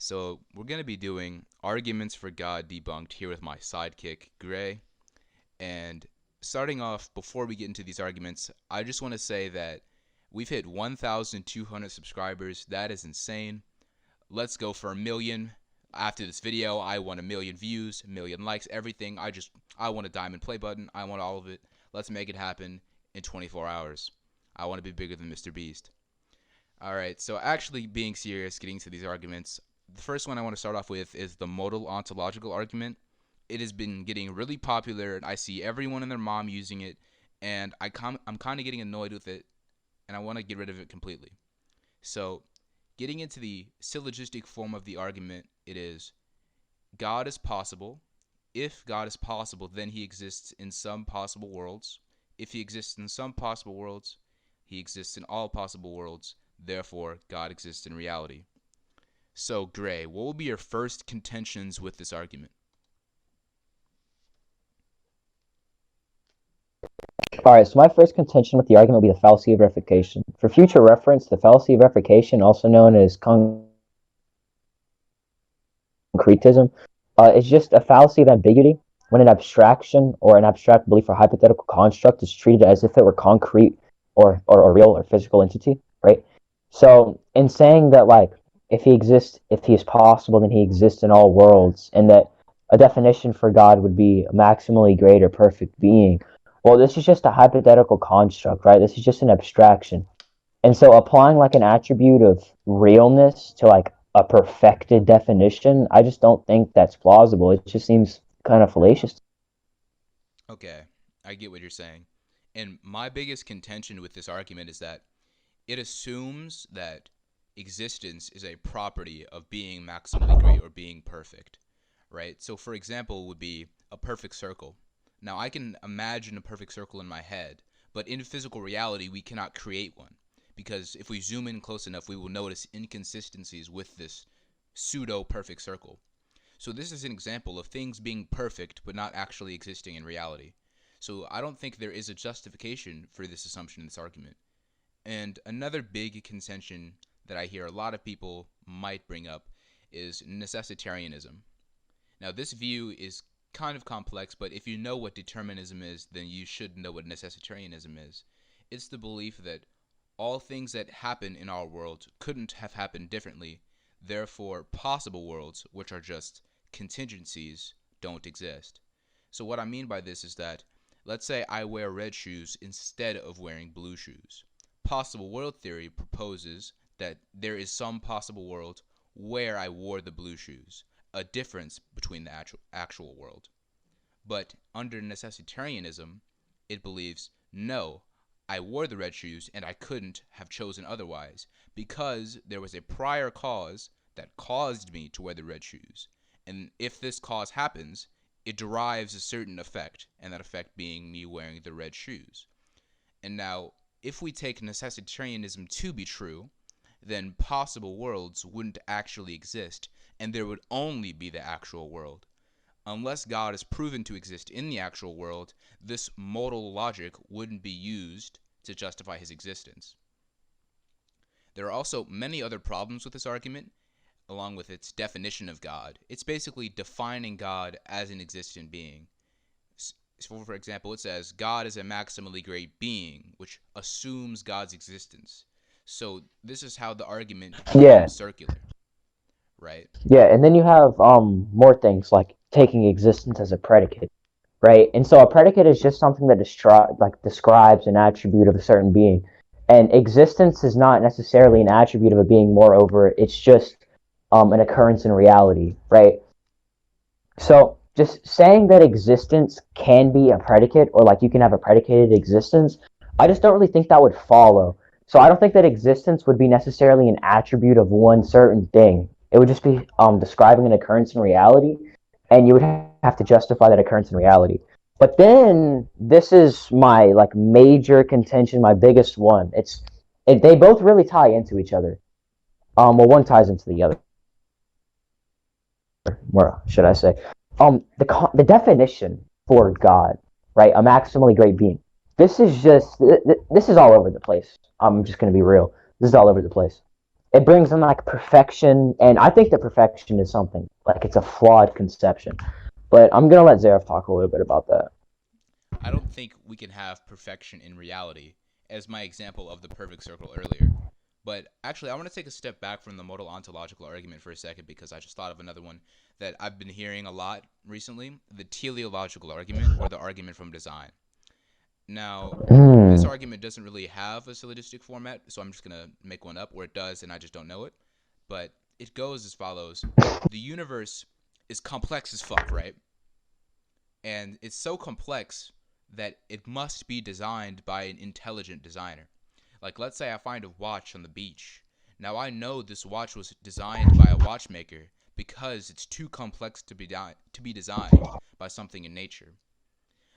So we're going to be doing arguments for God debunked here with my sidekick, Gray. And starting off, before we get into these arguments, I just want to say that we've hit 1,200 subscribers. That is insane. Let's go for 1,000,000. After this video, I want 1,000,000 views, 1,000,000 likes, everything. I want a diamond play button. I want all of it. Let's make it happen in 24 hours. I want to be bigger than Mr. Beast. Alright, so actually being serious, getting to these arguments, the first one I want to start off with is the modal ontological argument. It has been getting really popular, and I see everyone and their mom using it, and I'm kind of getting annoyed with it, and I want to get rid of it completely. So, getting into the syllogistic form of the argument, it is, God is possible. If God is possible, then he exists in some possible worlds. If he exists in some possible worlds, he exists in all possible worlds. Therefore, God exists in reality. So, Gray, what will be your first contentions with this argument? Alright, so my first contention with the argument will be the fallacy of verification. For future reference, the fallacy of verification, also known as concretism, is just a fallacy of ambiguity when an abstraction or an abstract belief or hypothetical construct is treated as if it were concrete or real or physical entity, right? So, in saying that, like, if he is possible, then he exists in all worlds, and that a definition for God would be a maximally great or perfect being. Well, this is just a hypothetical construct, right? This is just an abstraction. And so applying like an attribute of realness to like a perfected definition, I just don't think that's plausible. It just seems kind of fallacious. Okay, I get what you're saying. And my biggest contention with this argument is that it assumes that existence is a property of being maximally great or being perfect, right? So for example would be a perfect circle. Now I can imagine a perfect circle in my head, but in physical reality we cannot create one, because if we zoom in close enough we will notice inconsistencies with this pseudo-perfect circle. So this is an example of things being perfect but not actually existing in reality. So I don't think there is a justification for this assumption in this argument. And another big contention that I hear a lot of people might bring up is Necessitarianism. Now this view is kind of complex, but if you know what determinism is, then you should know what Necessitarianism is. It's the belief that all things that happen in our world couldn't have happened differently, therefore possible worlds, which are just contingencies, don't exist. So what I mean by this is that, let's say I wear red shoes instead of wearing blue shoes. Possible world theory proposes that there is some possible world where I wore the blue shoes, a difference between the actual world. But under Necessitarianism, it believes, no, I wore the red shoes and I couldn't have chosen otherwise, because there was a prior cause that caused me to wear the red shoes. And if this cause happens, it derives a certain effect, and that effect being me wearing the red shoes. And now, if we take Necessitarianism to be true, then possible worlds wouldn't actually exist, and there would only be the actual world. Unless God is proven to exist in the actual world, this modal logic wouldn't be used to justify his existence. There are also many other problems with this argument, along with its definition of God. It's basically defining God as an existent being. So for example, it says, God is a maximally great being, which assumes God's existence. So this is how the argument becomes circular, right? Yeah, and then you have more things like taking existence as a predicate, right? And so a predicate is just something that describes an attribute of a certain being. And existence is not necessarily an attribute of a being, moreover, it's just an occurrence in reality, right? So just saying that existence can be a predicate, or like you can have a predicated existence, I just don't really think that would follow. So I don't think that existence would be necessarily an attribute of one certain thing. It would just be describing an occurrence in reality, and you would have to justify that occurrence in reality. But then this is my like major contention, my biggest one. They both really tie into each other. Well, one ties into the other. More should I say? The definition for God, right? A maximally great being. This is all over the place. I'm just gonna be real. This is all over the place. it brings in like perfection, and I think that perfection is something like it's a flawed conception. But I'm gonna let Zaref talk a little bit about that. I don't think we can have perfection in reality, as my example of the perfect circle earlier. But actually, I want to take a step back from the modal ontological argument for a second because I just thought of another one that I've been hearing a lot recently, the teleological argument, or the argument from design. Now, this argument doesn't really have a syllogistic format, so I'm just going to make one up, or it does and I just don't know it. But it goes as follows. The universe is complex as fuck, right? And it's so complex that it must be designed by an intelligent designer. Like, let's say I find a watch on the beach. Now, I know this watch was designed by a watchmaker because it's too complex to be designed by something in nature.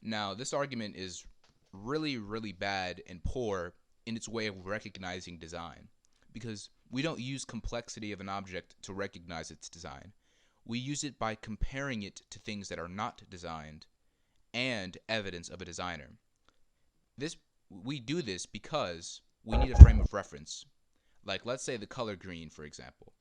Now, this argument is really, really bad and poor in its way of recognizing design, because we don't use complexity of an object to recognize its design. We use it by comparing it to things that are not designed and evidence of a designer. We do this because we need a frame of reference. Like, let's say the color green, for example.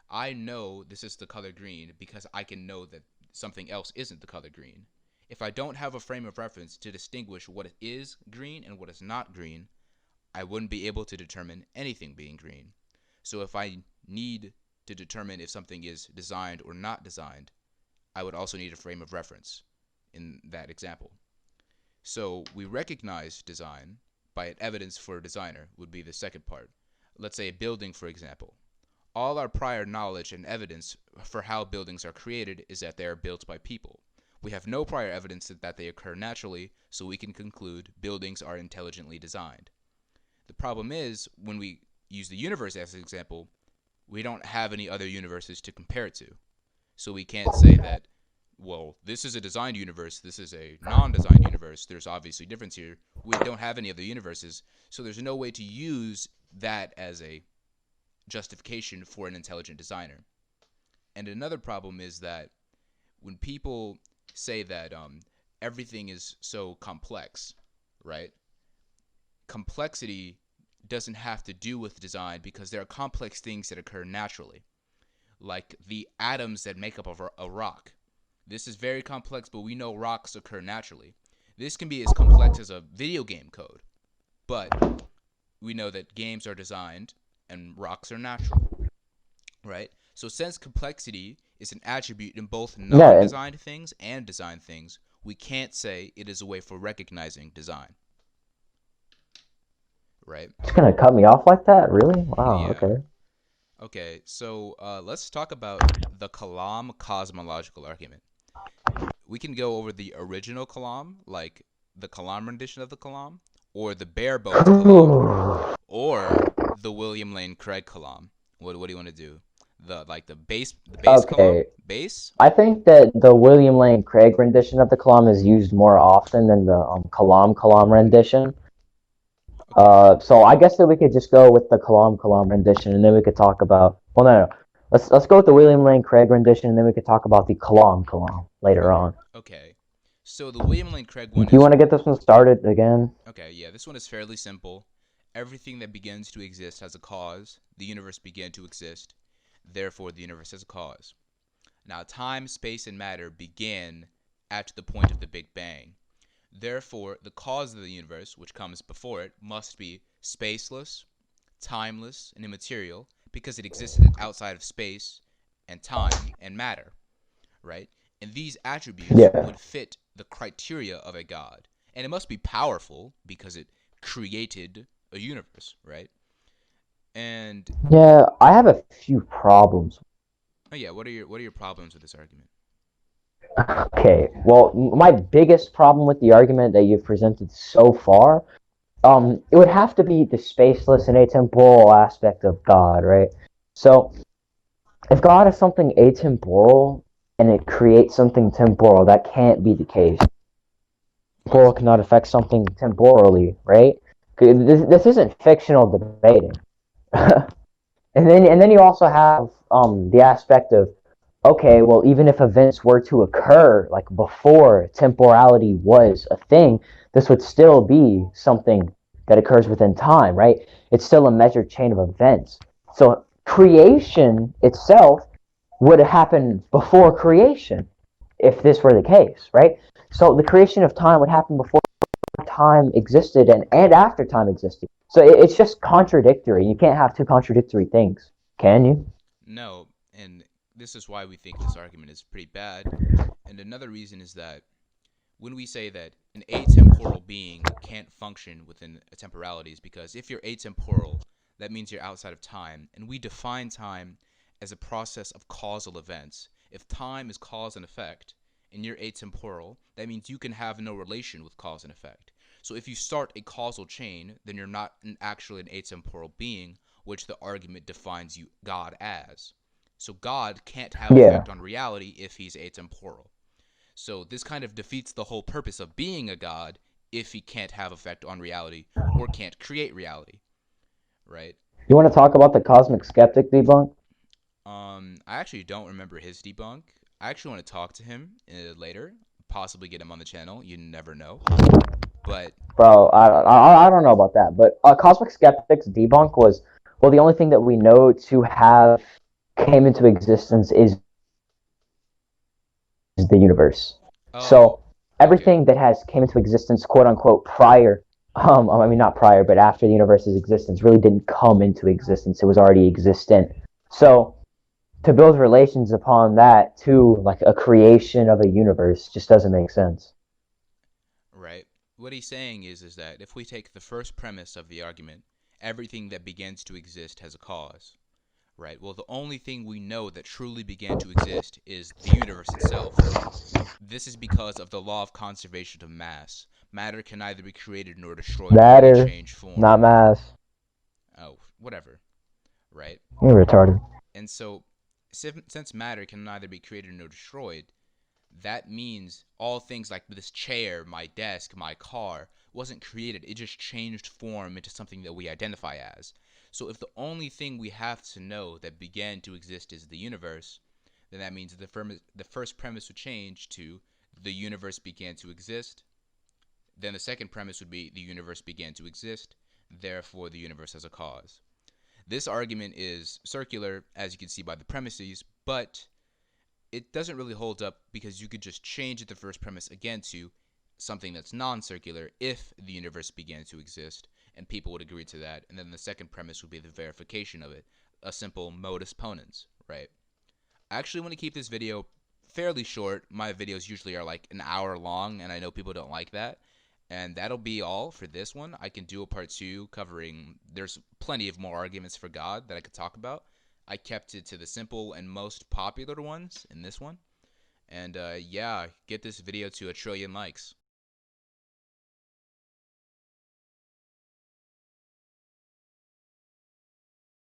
I know this is the color green because I can know that something else isn't the color green. If I don't have a frame of reference to distinguish what is green and what is not green, I wouldn't be able to determine anything being green. So if I need to determine if something is designed or not designed, I would also need a frame of reference in that example. So we recognize design by evidence for a designer would be the second part. Let's say a building, for example. All our prior knowledge and evidence for how buildings are created is that they are built by people. We have no prior evidence that they occur naturally, so we can conclude buildings are intelligently designed. The problem is, when we use the universe as an example, we don't have any other universes to compare it to. So we can't say that, well, this is a designed universe, this is a non-designed universe, there's obviously a difference here. We don't have any other universes, so there's no way to use that as a justification for an intelligent designer. And another problem is that when people say that everything is so complex, right? Complexity doesn't have to do with design because there are complex things that occur naturally, like the atoms that make up a rock. This is very complex, but we know rocks occur naturally. This can be as complex as a video game code, but we know that games are designed and rocks are natural, right? So since complexity is an attribute in both non-designed things and designed things, we can't say it is a way for recognizing design. Right? It's gonna cut me off like that? Really? Wow, Yeah. okay. Okay, so let's talk about the Kalam cosmological argument. We can go over the original Kalam, like the Kalam rendition of the Kalam, or the bare bones Kalam, or the William Lane Craig Kalam. What do you want to do? The base Kalam? Base? I think that the William Lane Craig rendition of the Kalam is used more often than the Kalam rendition. So I guess that we could just go with the Kalam rendition, and then we could talk about. Well, no. Let's go with the William Lane Craig rendition, and then we could talk about the Kalam later on. Okay. So the William Lane Craig one. Do you want to get this one started again? Okay. Yeah, this one is fairly simple. Everything that begins to exist has a cause. The universe began to exist. Therefore, the universe has a cause. Now, time, space, and matter began at the point of the Big Bang. Therefore, the cause of the universe, which comes before it, must be spaceless, timeless, and immaterial, because it existed outside of space and time and matter, right? And these attributes would fit the criteria of a god. And it must be powerful because it created a universe, right? And yeah, I have a few problems. Oh yeah, what are your problems with this argument? Okay, well, my biggest problem with the argument that you've presented so far, it would have to be the spaceless and atemporal aspect of God, right? So, if God is something atemporal and it creates something temporal, that can't be the case. Temporal cannot affect something temporally, right? This isn't fictional debating. and then you also have the aspect of, okay, well, even if events were to occur like before temporality was a thing, this would still be something that occurs within time, right? It's still a measured chain of events. So creation itself would happen before creation if this were the case, right? So the creation of time would happen before time existed and after time existed. So it's just contradictory. You can't have two contradictory things, can you? No, and this is why we think this argument is pretty bad. And another reason is that when we say that an atemporal being can't function within a temporality is because if you're atemporal, that means you're outside of time, and we define time as a process of causal events. If time is cause and effect, and you're atemporal, that means you can have no relation with cause and effect. So if you start a causal chain, then you're not actually an atemporal being, which the argument defines you God as. So God can't have Yeah. effect on reality if he's atemporal. So this kind of defeats the whole purpose of being a god if he can't have effect on reality or can't create reality, right? You want to talk about the cosmic skeptic debunk? I actually don't remember his debunk. I actually want to talk to him later, possibly get him on the channel. You never know. But Bro, I don't know about that, but cosmic skeptic's debunk was, well, the only thing that we know to have came into existence is the universe. oh, So okay, everything that has came into existence, quote unquote, prior, I mean not prior, but after the universe's existence, really didn't come into existence. It was already existent. So to build relations upon that to like a creation of a universe just doesn't make sense. right. What he's saying is that if we take the first premise of the argument, everything that begins to exist has a cause. Right. Well, the only thing we know that truly began to exist is the universe itself. This is because of the law of conservation of mass. Matter can neither be created nor destroyed, only Matter, change form. not mass. Oh, whatever. Right? You're retarded. And so, since matter can neither be created nor destroyed, that means all things like this chair, my desk, my car, wasn't created. It just changed form into something that we identify as. So if the only thing we have to know that began to exist is the universe, then that means the first premise would change to the universe began to exist. Then the second premise would be the universe began to exist, therefore the universe has a cause. This argument is circular, as you can see by the premises, but it doesn't really hold up because you could just change the first premise again to something that's non-circular if the universe began to exist, and people would agree to that. And then the second premise would be the verification of it, a simple modus ponens, right? I actually want to keep this video fairly short. My videos usually are like an hour long, and I know people don't like that. And that'll be all for this one. I can do a part 2 covering, there's plenty of more arguments for God that I could talk about. I kept it to the simple and most popular ones in this one. And yeah, get this video to 1 trillion likes.